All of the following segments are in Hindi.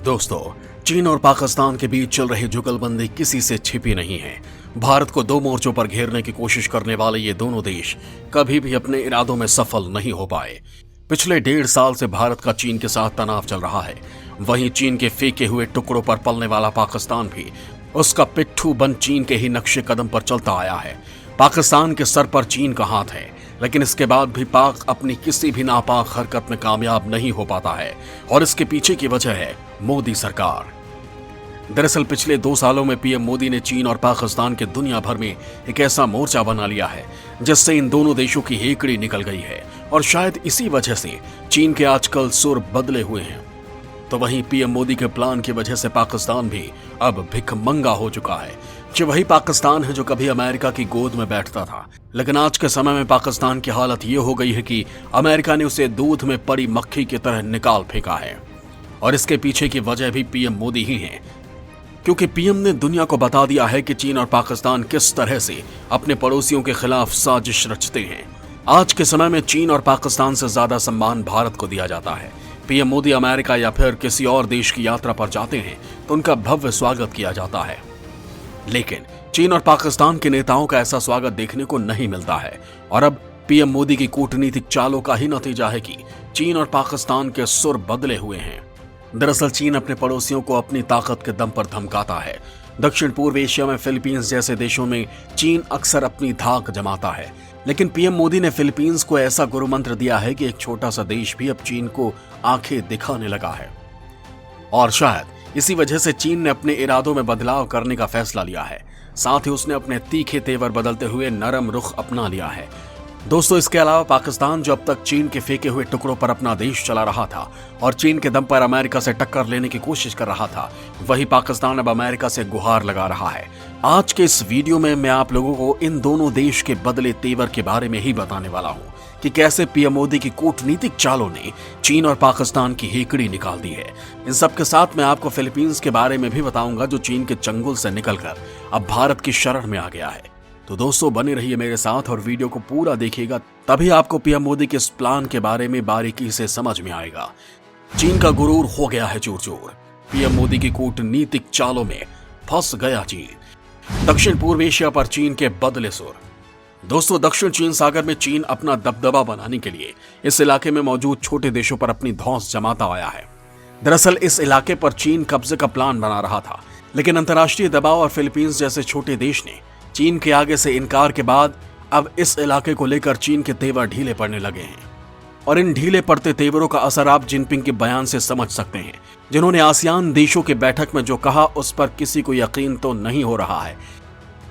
दोस्तों, चीन और पाकिस्तान के बीच चल रही जुगलबंदी किसी से छिपी नहीं है। भारत को दो मोर्चों पर घेरने की कोशिश करने वाले ये दोनों देश कभी भी अपने इरादों में सफल नहीं हो पाए। पिछले 1.5 साल से भारत का चीन के साथ तनाव चल रहा है। वहीं चीन के फेंके हुए टुकड़ों पर पलने वाला पाकिस्तान भी उसका पिट्ठू बन चीन के ही नक्शे कदम पर चलता आया है। पाकिस्तान के सर पर चीन का हाथ है, लेकिन इसके बाद भी पाक अपनी किसी भी नापाक हरकत में कामयाब नहीं हो पाता है और इसके पीछे की वजह है मोदी सरकार। दरअसल पिछले 2 सालों में पीएम मोदी ने चीन और पाकिस्तान के दुनिया भर में एक ऐसा मोर्चा बना लिया है जिससे इन दोनों देशों की हेकड़ी निकल गई है और शायद इसी वजह से चीन के आजकल सुर बदले हुए हैं। तो वहीं पीएम मोदी के प्लान की वजह से पाकिस्तान भी अब भिखमंगा हो चुका है कि वही पाकिस्तान है जो कभी अमेरिका की गोद में बैठता था, लेकिन आज के समय में पाकिस्तान की हालत ये हो गई है कि अमेरिका ने उसे दूध में पड़ी मक्खी की तरह निकाल फेंका है। और इसके पीछे की वजह भी पीएम मोदी ही है, क्योंकि पीएम ने दुनिया को बता दिया है कि चीन और पाकिस्तान किस तरह से अपने पड़ोसियों के खिलाफ साजिश रचते हैं। आज के समय में चीन और पाकिस्तान से ज्यादा सम्मान भारत को दिया जाता है। पीएम मोदी अमेरिका या फिर किसी और देश की यात्रा पर जाते हैं तो उनका भव्य स्वागत किया जाता है, लेकिन चीन और पाकिस्तान के नेताओं का ऐसा स्वागत देखने को नहीं मिलता है। और अब पीएम मोदी की कूटनीतिक चालों का ही नतीजा है कि चीन और पाकिस्तान के सुर बदले हुए हैं। दरअसल चीन अपने पड़ोसियों को अपनी ताकत के दम पर धमकाता है। दक्षिण पूर्व एशिया में फिलीपींस जैसे देशों में चीन अक्सर अपनी धाक जमाता है, लेकिन पीएम मोदी ने फिलीपींस को ऐसा गुरु मंत्र दिया है कि एक छोटा सा देश भी अब चीन को आंखें दिखाने लगा है। और शायद इसी वजह से चीन ने अपने इरादों में बदलाव करने का फैसला लिया है। साथ ही उसने अपने तीखे तेवर बदलते हुए नरम रुख अपना लिया है। दोस्तों, इसके अलावा पाकिस्तान जो अब तक चीन के फेंके हुए टुकड़ों पर अपना देश चला रहा था और चीन के दम पर अमेरिका से टक्कर लेने की कोशिश कर रहा था, वही पाकिस्तान अब अमेरिका से गुहार लगा रहा है। आज के इस वीडियो में मैं आप लोगों को इन दोनों देश के बदले तेवर के बारे में ही बताने वाला हूँ कि कैसे पीएम मोदी की कूटनीतिक चालों ने चीन और पाकिस्तान की हेकड़ी निकाल दी है। इन सब के साथ मैं आपको फिलीपींस के बारे में भी बताऊंगा जो चीन के चंगुल से निकलकर अब भारत की शरण में आ गया है। तो दोस्तों, बने रहिए मेरे साथ और वीडियो को पूरा देखिएगा, तभी आपको पीएम मोदी के इस प्लान के बारे में बारीकी से समझ में आएगा। चीन का गुरूर हो गया है चूर चूर। पीएम मोदी की कूटनीतिक चालों में फंस गया चीन। दक्षिण पूर्व एशिया पर चीन के बदले सुर। दोस्तों, दक्षिण चीन सागर में चीन अपना दबदबा बनाने के लिए इस इलाके में मौजूद छोटे देशों पर अपनी धौंस जमाता आया है। दरअसल इस इलाके पर चीन कब्जे का प्लान बना रहा था, लेकिन अंतर्राष्ट्रीय दबाव और फिलीपींस जैसे छोटे देश ने चीन के आगे से इनकार के बाद अब इस इलाके को लेकर चीन के तेवर ढीले पड़ने लगे हैं। और इन ढीले पड़ते तेवरों का असर आप जिनपिंग के बयान से समझ सकते हैं, जिन्होंने आसियान देशों के बैठक में जो कहा उस पर किसी को यकीन तो नहीं हो रहा है,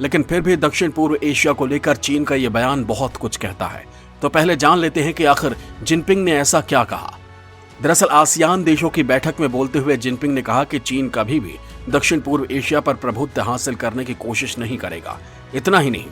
लेकिन फिर भी दक्षिण पूर्व एशिया को लेकर चीन का यह बयान बहुत कुछ कहता है। तो पहले जान लेते हैं कि आखिर जिनपिंग ने ऐसा क्या कहा। दरअसल आसियान देशों की बैठक में बोलते हुए जिनपिंग ने कहा कि चीन कभी भी दक्षिण पूर्व एशिया पर प्रभुत्व हासिल करने की कोशिश नहीं करेगा। इतना ही नहीं,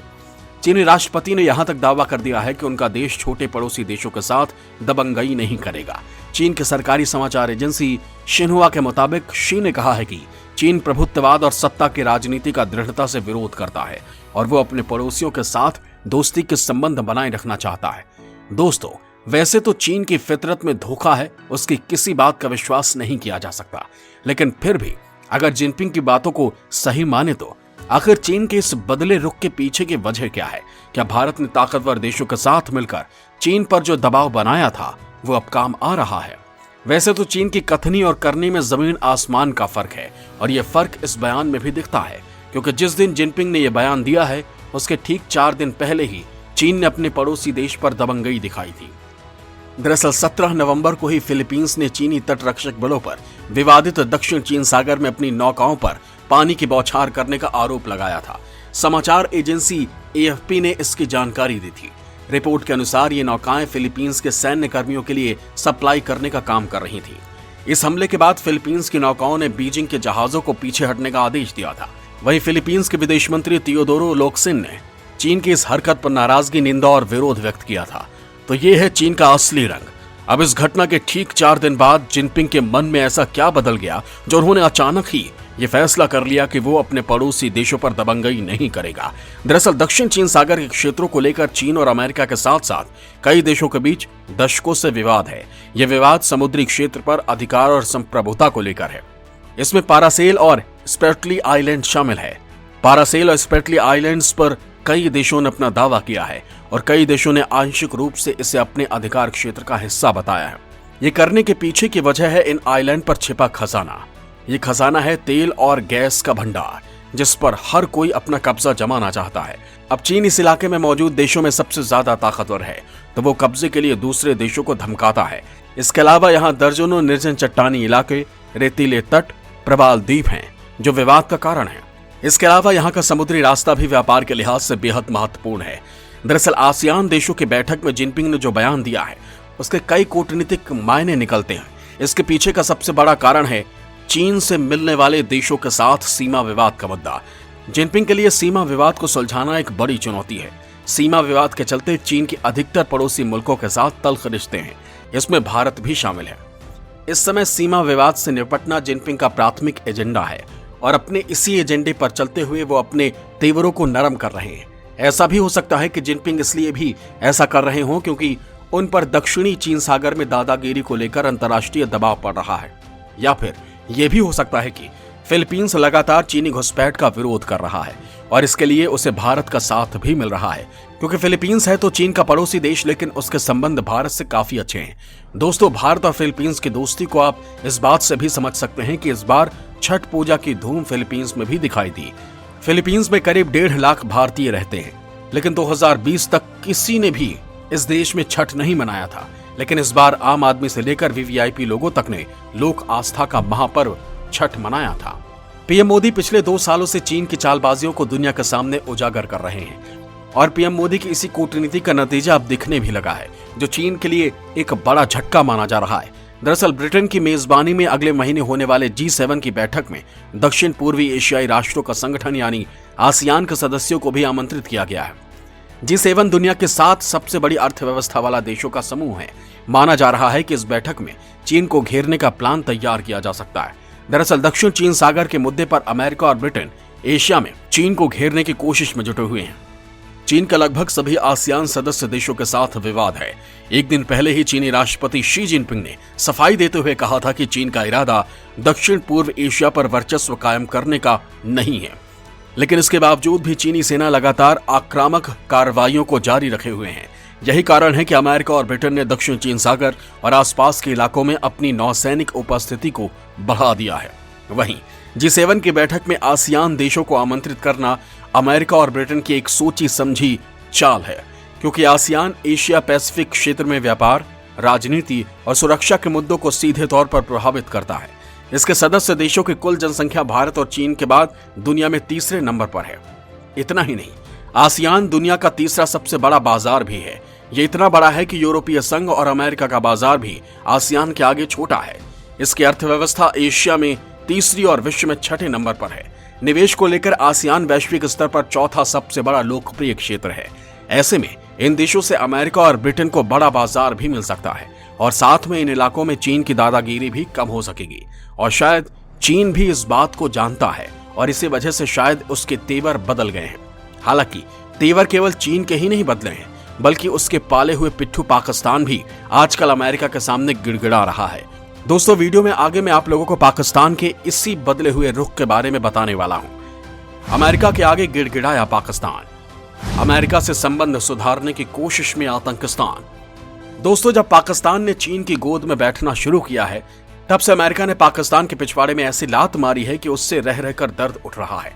चीनी राष्ट्रपति ने यहां तक दावा कर दिया है कि उनका देश छोटे पड़ोसी देशों के साथ दबंगई नहीं करेगा। चीन के सरकारी समाचार एजेंसी शिन्हुआ के मुताबिक शी ने कहा है कि चीन प्रभुत्ववाद और सत्ता की राजनीति का दृढ़ता से विरोध करता है और वो अपने पड़ोसियों के साथ दोस्ती के संबंध बनाए रखना चाहता है। दोस्तों, वैसे तो चीन की फितरत में धोखा है, उसकी किसी बात का विश्वास नहीं किया जा सकता, लेकिन फिर भी अगर जिनपिंग की बातों को सही माने तो आखिर चीन के इस बदले रुख के पीछे की वजह क्या है? क्या भारत ने ताकतवर देशों के साथ मिलकर चीन पर जो दबाव बनाया था वो अब काम आ रहा है? वैसे तो चीन की कथनी और करनी में जमीन आसमान का फर्क है और यह फर्क इस बयान में भी दिखता है, क्योंकि जिस दिन जिनपिंग ने यह बयान दिया है उसके ठीक 4 दिन पहले ही चीन ने अपने पड़ोसी देश पर दबंगई दिखाई थी। दरअसल 17 नवंबर को ही फिलीपींस ने चीनी तटरक्षक बलों पर विवादित दक्षिण चीन सागर में अपनी नौकाओं पर पानी की बौछार करने का आरोप लगाया था। समाचार एजेंसी एएफपी ने इसकी जानकारी दी थी। रिपोर्ट के अनुसार ये नौकाएं फिलीपींस के सैन्य कर्मियों के लिए सप्लाई करने का काम कर रही थी। इस हमले के बाद फिलीपींस की नौकाओं ने बीजिंग के जहाजों को पीछे हटने का आदेश दिया था। वहीं फिलीपींस के विदेश मंत्री तियोदोरो लोकसिन ने चीन की इस हरकत पर नाराजगी, निंदा और विरोध व्यक्त किया था। तो ये है चीन का असली रंग। अब इस घटना के ठीक 4 दिन बाद जिनपिंग के मन में ऐसा क्या बदल गया जो उन्होंने अचानक ही ये फैसला कर लिया कि वो अपने पड़ोसी देशों पर दबंगई नहीं करेगा। दरअसल दक्षिण चीन सागर के क्षेत्रों को लेकर चीन और अमेरिका के साथ साथ कई देशों के बीच दशकों से विवाद है। यह विवाद समुद्री क्षेत्र पर अधिकार और संप्रभुता को लेकर है। इसमें पारासेल और स्प्रेटली आइलैंड शामिल है। पारासेल और स्प्रेटली आइलैंड्स पर कई देशों ने अपना दावा किया है और कई देशों ने आंशिक रूप से इसे अपने अधिकार क्षेत्र का हिस्सा बताया है। ये करने के पीछे की वजह है इन आइलैंड पर छिपा खजाना। ये खजाना है तेल और गैस का भंडार, जिस पर हर कोई अपना कब्जा जमाना चाहता है। अब चीन इस इलाके में मौजूद देशों में सबसे ज्यादा ताकतवर है, तो वो कब्जे के लिए दूसरे देशों को धमकाता है। इसके अलावा यहाँ दर्जनों निर्जन चट्टानी इलाके, रेतीले तट, प्रवाल द्वीप हैं जो विवाद का कारण है। इसके अलावा यहाँ का समुद्री रास्ता भी व्यापार के लिहाज से बेहद महत्वपूर्ण है। दरअसल आसियान देशों की बैठक में जिनपिंग ने जो बयान दिया है उसके कई कूटनीतिक मायने निकलते हैं। इसके पीछे का सबसे बड़ा कारण है चीन से मिलने वाले देशों के साथ सीमा विवाद का मुद्दा। जिनपिंग के लिए सीमा विवाद को सुलझाना एक बड़ी चुनौती है। सीमा विवाद के चलते चीन के अधिकतर पड़ोसी मुल्कों के साथ तल्ख रिश्ते हैं, इसमें भारत भी शामिल है। इस समय सीमा विवाद से निपटना जिनपिंग का प्राथमिक एजेंडा है और अपने इसी एजेंडे पर चलते हुए वो अपने तेवरों को नरम कर रहे हैं। ऐसा भी हो सकता है कि जिनपिंग इसलिए भी ऐसा कर रहे हों क्योंकि उन पर दक्षिणी चीन सागर में दादागिरी को लेकर अंतर्राष्ट्रीय दबाव पड़ रहा है, या फिर यह भी हो सकता है कि फिलीपींस लगातार चीनी घुसपैठ का विरोध कर रहा है और इसके लिए उसे भारत का साथ भी मिल रहा है, क्योंकि फिलीपींस है तो चीन का पड़ोसी देश, लेकिन उसके संबंध भारत से काफी अच्छे हैं। दोस्तों, भारत और फिलीपींस की दोस्ती को आप इस बात से भी समझ सकते हैं कि इस बार छठ पूजा की धूम फिलीपींस में भी दिखाई दी। फिलीपींस में करीब 1.5 लाख भारतीय रहते हैं, लेकिन 2020 तक किसी ने भी इस देश में छठ नहीं मनाया था। लेकिन इस बार आम आदमी से लेकर वीवीआईपी लोगों तक ने लोक आस्था का महापर्व छठ मनाया था। पीएम मोदी पिछले 2 सालों से चीन की चालबाजियों को दुनिया के सामने उजागर कर रहे हैं और पीएम मोदी की इसी कूटनीति का नतीजा अब दिखने भी लगा है, जो चीन के लिए एक बड़ा झटका माना जा रहा है। दरअसल ब्रिटेन की मेजबानी में अगले महीने होने वाले G7 की बैठक में दक्षिण पूर्वी एशियाई राष्ट्रों का संगठन यानी आसियान के सदस्यों को भी आमंत्रित किया गया है। G7 दुनिया के 7 सबसे बड़ी अर्थव्यवस्था वाला देशों का समूह है। माना जा रहा है कि इस बैठक में चीन को घेरने का प्लान तैयार किया जा सकता है। दरअसल दक्षिण चीन सागर के मुद्दे पर अमेरिका और ब्रिटेन एशिया में चीन को घेरने की कोशिश में जुटे हुए हैं। चीन का लगभग सभी आसियान सदस्य देशों के साथ विवाद है। एक दिन पहले ही चीनी राष्ट्रपति शी जिनपिंग ने सफाई देते हुए कहा था कि चीन का इरादा दक्षिण पूर्व एशिया पर वर्चस्व कायम करने का नहीं है, लेकिन इसके बावजूद भी चीनी सेना लगातार आक्रामक कार्रवाइयों को जारी रखे हुए हैं। यही कारण है कि अमेरिका और ब्रिटेन ने दक्षिण चीन सागर और आसपास के इलाकों में अपनी नौसैनिक उपस्थिति को बढ़ा दिया है। वहीं G7 की बैठक में आसियान देशों को आमंत्रित करना अमेरिका और ब्रिटेन की एक सोची समझी चाल है, क्योंकि आसियान एशिया पैसिफिक क्षेत्र में व्यापार, राजनीति और सुरक्षा के मुद्दों को सीधे तौर पर प्रभावित करता है। इसके सदस्य देशों की कुल जनसंख्या भारत और चीन के बाद दुनिया में तीसरे नंबर पर है। इतना ही नहीं, आसियान दुनिया का तीसरा सबसे बड़ा बाजार भी है। ये इतना बड़ा है कि यूरोपीय संघ और अमेरिका का बाजार भी आसियान के आगे छोटा है। इसकी अर्थव्यवस्था एशिया में तीसरी और विश्व में 6ठे नंबर पर है। निवेश को लेकर आसियान वैश्विक स्तर पर चौथा सबसे बड़ा लोकप्रिय क्षेत्र है। ऐसे में इन देशों से अमेरिका और ब्रिटेन को बड़ा बाजार भी मिल सकता है और साथ में इन इलाकों में चीन की दादागिरी भी कम हो सकेगी। और शायद चीन भी इस बात को जानता है और इसी वजह से शायद उसके तेवर बदल गए हैं। हालांकि तेवर केवल चीन के ही नहीं बदले हैं, बल्कि उसके पाले हुए पिट्ठू पाकिस्तान भी आजकल अमेरिका के सामने गिड़गिड़ा रहा है। दोस्तों, वीडियो में आगे मैं आप लोगों को पाकिस्तान के इसी बदले हुए रुख के बारे में बताने वाला हूं। अमेरिका के आगे गिड़गिड़ाया पाकिस्तान, अमेरिका से संबंध सुधारने की कोशिश में आतंकिस्तान। दोस्तों, जब पाकिस्तान ने चीन की गोद में बैठना शुरू किया है, तब से अमेरिका ने पाकिस्तान के पिछवाड़े में ऐसी लात मारी है कि उससे रह रहकर दर्द उठ रहा है।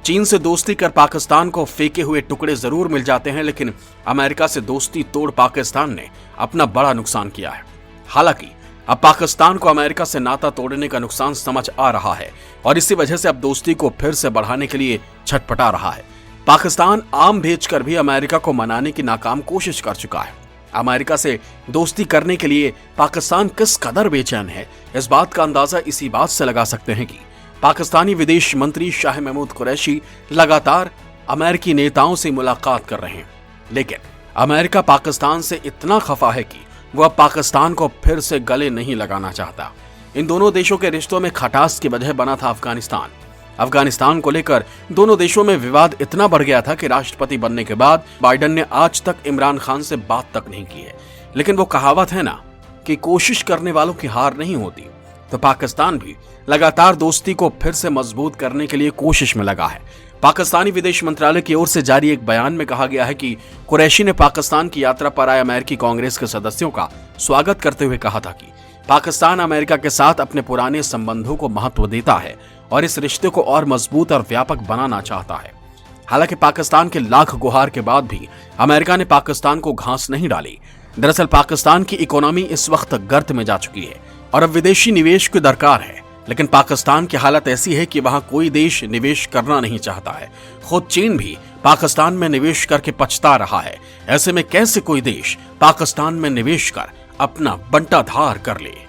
चीन से दोस्ती कर पाकिस्तान को फेंके हुए टुकड़े जरूर मिल जाते हैं, लेकिन अमेरिका से दोस्ती तोड़ पाकिस्तान ने अपना बड़ा नुकसान किया है। हालांकि अब पाकिस्तान को अमेरिका से नाता तोड़ने का नुकसान समझ आ रहा है और इसी वजह से अब दोस्ती को फिर से बढ़ाने के लिए छटपटा रहा है। पाकिस्तान आम भेजकर भी अमेरिका को मनाने की नाकाम कोशिश कर चुका है। अमेरिका से दोस्ती करने के लिए पाकिस्तान किस कदर बेचैन है, इस बात का अंदाजा इसी बात से लगा सकते हैं कि पाकिस्तानी विदेश मंत्री शाह महमूद कुरैशी लगातार अमेरिकी नेताओं से मुलाकात कर रहे हैं। लेकिन अमेरिका पाकिस्तान से इतना खफा है कि वह पाकिस्तान को फिर से गले नहीं लगाना चाहता। इन दोनों देशों के रिश्तों में खटास की वजह बना था अफगानिस्तान। अफगानिस्तान को लेकर दोनों देशों में विवाद इतना बढ़ गया था कि राष्ट्रपति बनने के बाद बाइडेन ने आज तक इमरान खान से बात तक नहीं की है। लेकिन वो कहावत है ना कि कोशिश करने वालों की हार नहीं होती। तो पाकिस्तान भी लगातार दोस्ती को फिर से मजबूत करने के लिए कोशिश में लगा है। पाकिस्तानी विदेश मंत्रालय की ओर से जारी एक बयान में कहा गया है कि कुरैशी ने पाकिस्तान की यात्रा पर आए अमेरिकी कांग्रेस के सदस्यों का स्वागत करते हुए कहा था कि पाकिस्तान अमेरिका के साथ अपने पुराने संबंधों को महत्व देता है और इस रिश्ते को और मजबूत और व्यापक बनाना चाहता है। हालांकि पाकिस्तान के लाख गुहार के बाद भी अमेरिका ने पाकिस्तान को घास नहीं डाली। दरअसल पाकिस्तान की इकोनॉमी इस वक्त गर्त में जा चुकी है और अब विदेशी निवेश की दरकार है, लेकिन पाकिस्तान की हालत ऐसी है कि वहां कोई देश निवेश करना नहीं चाहता है। खुद चीन भी पाकिस्तान में निवेश करके पछता रहा है। ऐसे में कैसे कोई देश पाकिस्तान में निवेश कर अपना बंटाधार कर ले।